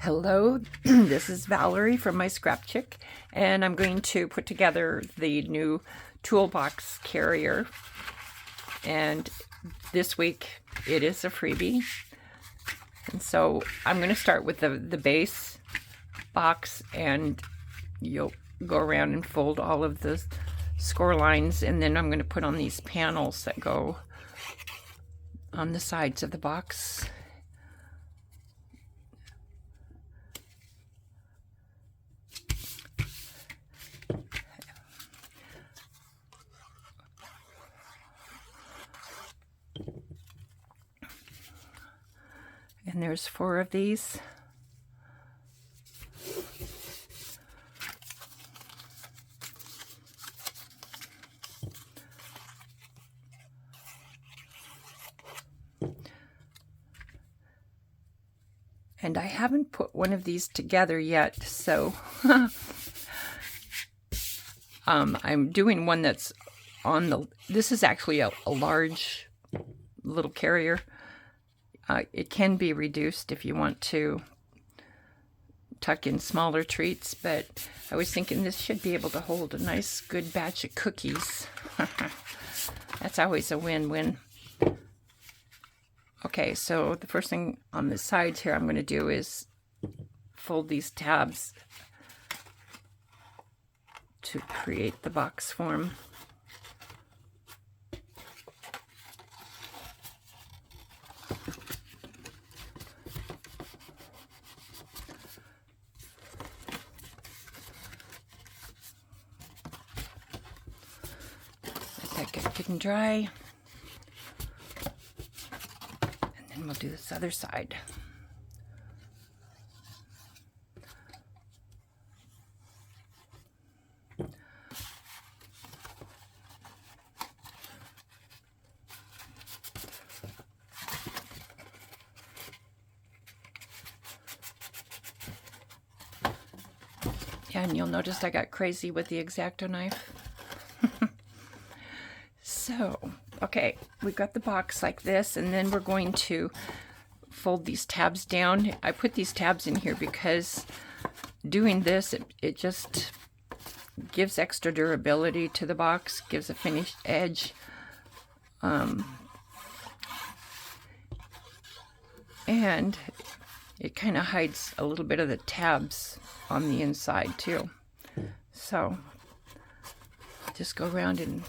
Hello, this is Valerie from My Scrap Chick, and I'm going to put together the new Toolbox carrier. And this week it is a freebie. And so I'm going to start with the base box, and you'll go around and fold all of the score lines, and then I'm going to put on these panels that go on the sides of the box. And there's 4 of these. And I haven't put one of these together yet, so I'm doing one that's on the, this is actually a large little carrier. It can be reduced if you want to tuck in smaller treats, but I was thinking this should be able to hold a nice good batch of cookies. That's always a win-win. Okay, so the first thing on the sides here I'm going to do is fold these tabs to create the box form. Let that get good and dry. And then we'll do this other side. And you'll notice I got crazy with the X-Acto knife. So, okay, we've got the box like this, and then we're going to fold these tabs down. I put these tabs in here because doing this, it just gives extra durability to the box, gives a finished edge. And it kind of hides a little bit of the tabs on the inside too. So just go around and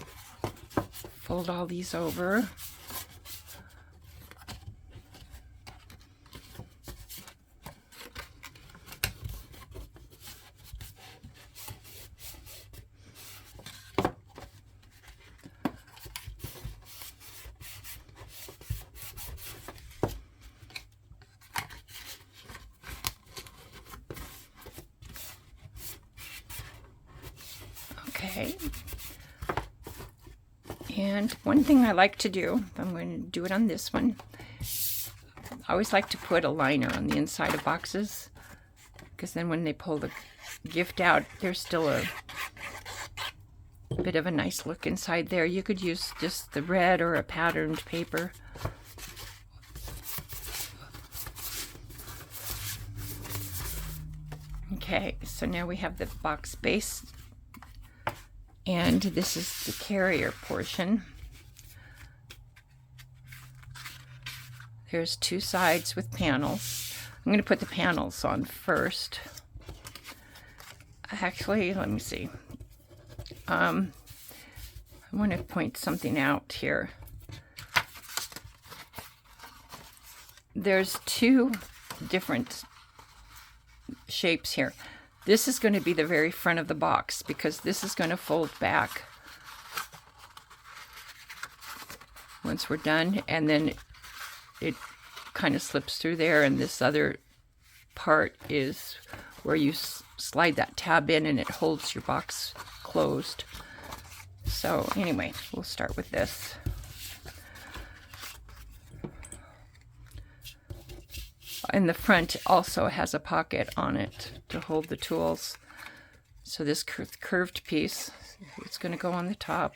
fold all these over. Okay. And one thing I like to do, I'm going to do it on this one, I always like to put a liner on the inside of boxes, because then when they pull the gift out, there's still a bit of a nice look inside there. You could use just the red or a patterned paper. Okay, so now we have the box base. And this is the carrier portion. There's 2 sides with panels. I'm going to put the panels on first. Actually, let me see. I want to point something out here. There's 2 different shapes here. This is going to be the very front of the box because this is going to fold back once we're done, and then it kind of slips through there, and this other part is where you slide that tab in and it holds your box closed. So anyway, we'll start with this. And the front also has a pocket on it to hold the tools. So this curved piece, it's going to go on the top.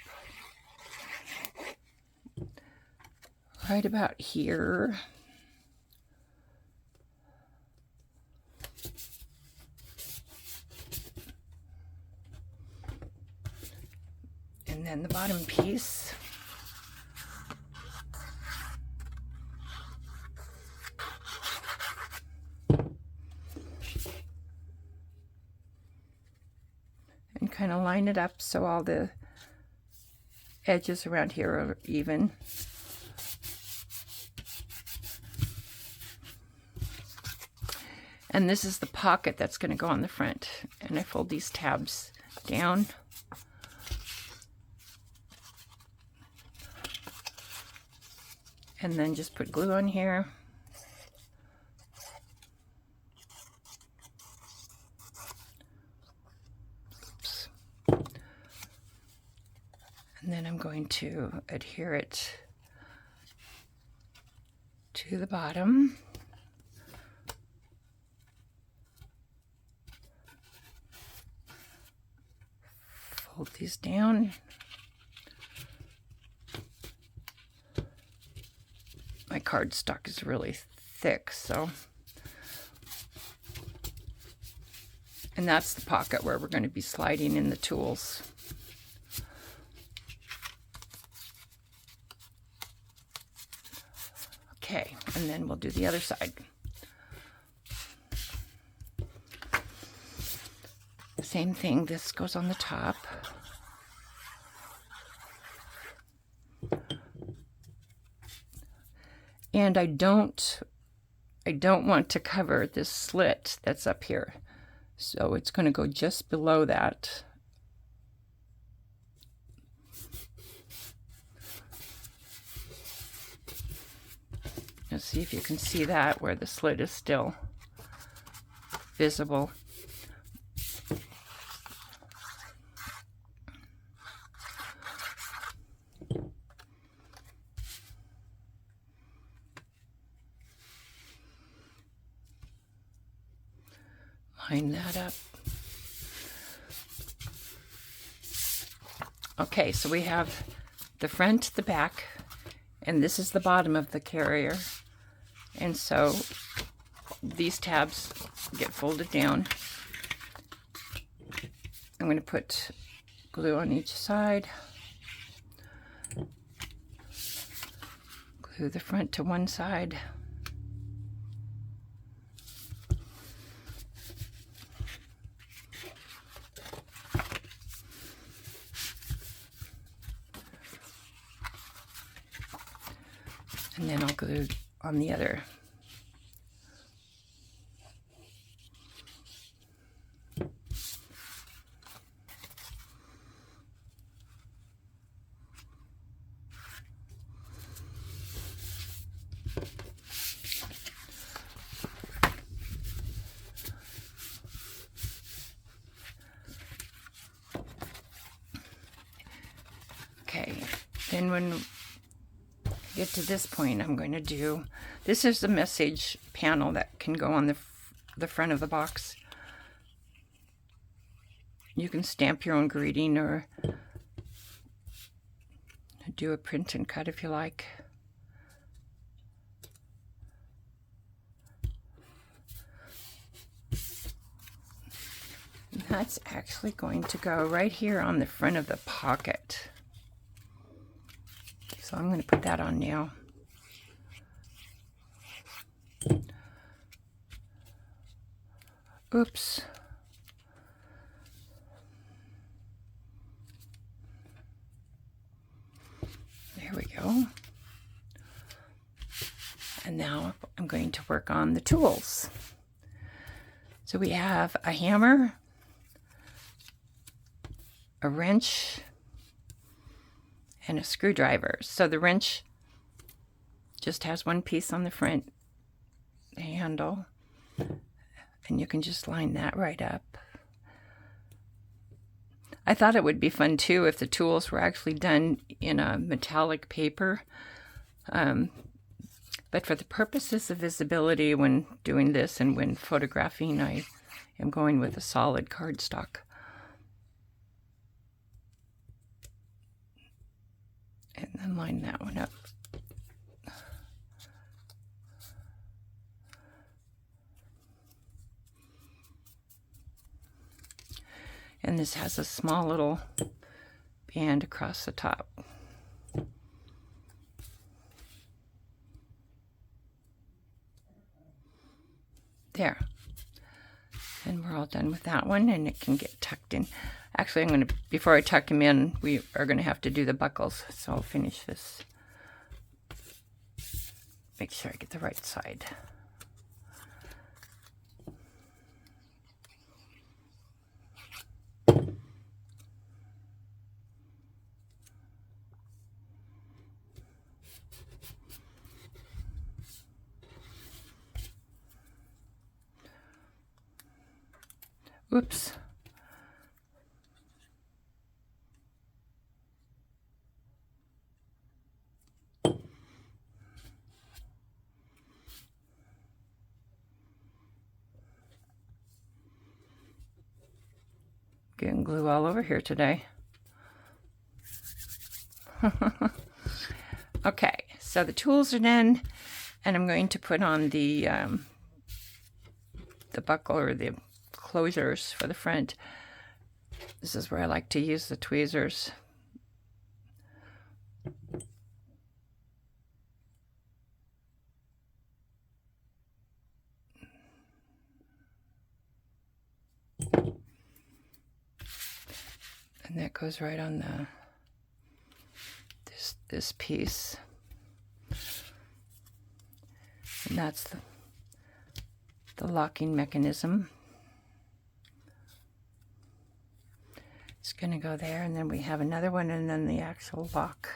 Right about here. then the bottom piece. And kind of line it up so all the edges around here are even. And this is the pocket that's going to go on the front. And I fold these tabs down. And then just put glue on here. Oops. And then I'm going to adhere it to the bottom. Fold these down. My cardstock is really thick, so. And that's the pocket where we're going to be sliding in the tools. Okay, and then we'll do the other side. Same thing, this goes on the top. And I don't want to cover this slit that's up here. So it's going to go just below that. Let's see if you can see that, where the slit is still visible. Line that up. Okay, so we have the front, the back, and this is the bottom of the carrier. And so these tabs get folded down. I'm going to put glue on each side. Glue the front to one side. And then I'll glue on the other. Okay, then when get to this point, I'm going to do, this is the message panel that can go on the front of the box. You can stamp your own greeting or do a print and cut if you like. That's actually going to go right here on the front of the pocket. So I'm going to put that on now. Oops. There we go. And now I'm going to work on the tools. So we have a hammer, a wrench, and a screwdriver. So the wrench just has one piece on the front, the handle, and you can just line that right up. I thought it would be fun too if the tools were actually done in a metallic paper. But for the purposes of visibility when doing this and when photographing, I am going with a solid cardstock. And then line that one up. And this has a small little band across the top. There. And we're all done with that one, and it can get tucked in. Actually, I'm going to, before I tuck them in, we are going to have to do the buckles. So I'll finish this. Make sure I get the right side. Oops. Getting glue all over here today. Okay, so the tools are done, and I'm going to put on the buckle or the closures for the front. This is where I like to use the tweezers. And that goes right on the this piece. And that's the locking mechanism. It's going to go there, and then we have another one, and then the actual lock.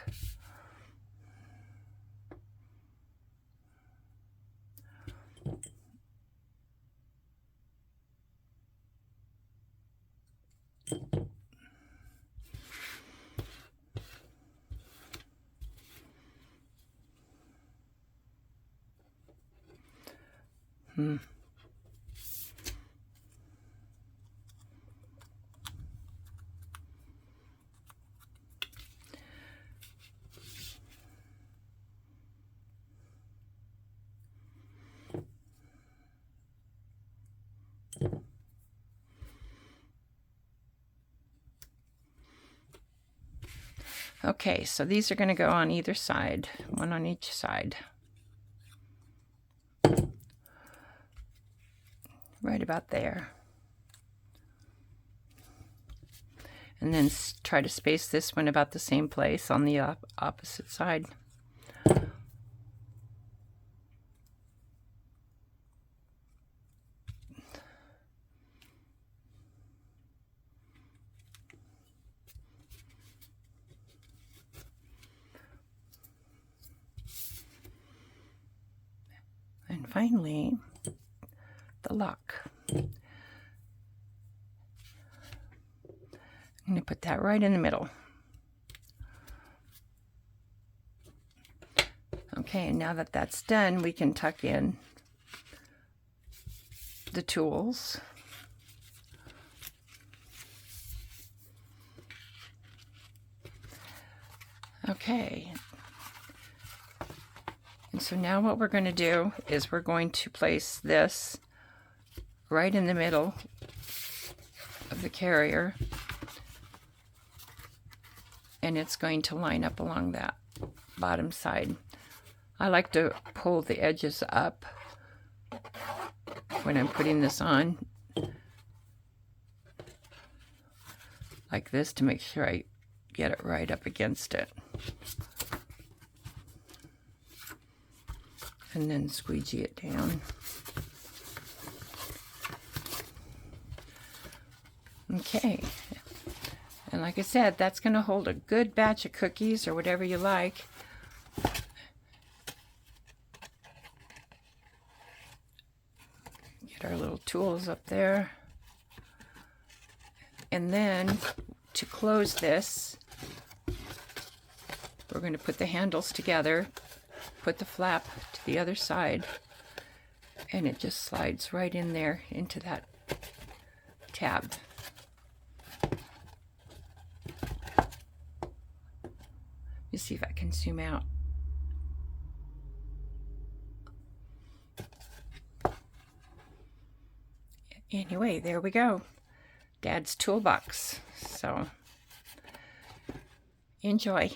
Okay, so these are going to go on either side, one on each side. Right about there. And then try to space this one about the same place on the opposite side. And finally, the lock. I'm going to put that right in the middle. Okay, and now that that's done, we can tuck in the tools. Okay. And so now what we're going to do is we're going to place this right in the middle of the carrier, and it's going to line up along that bottom side. I like to pull the edges up when I'm putting this on, like this, to make sure I get it right up against it. And then squeegee it down. Okay. And like I said, that's going to hold a good batch of cookies or whatever you like. Get our little tools up there. And then to close this, we're going to put the handles together, put the flap to the other side, and it just slides right in there into that tab. Let me see if I can zoom out. Anyway, there we go. Dad's toolbox. So Enjoy.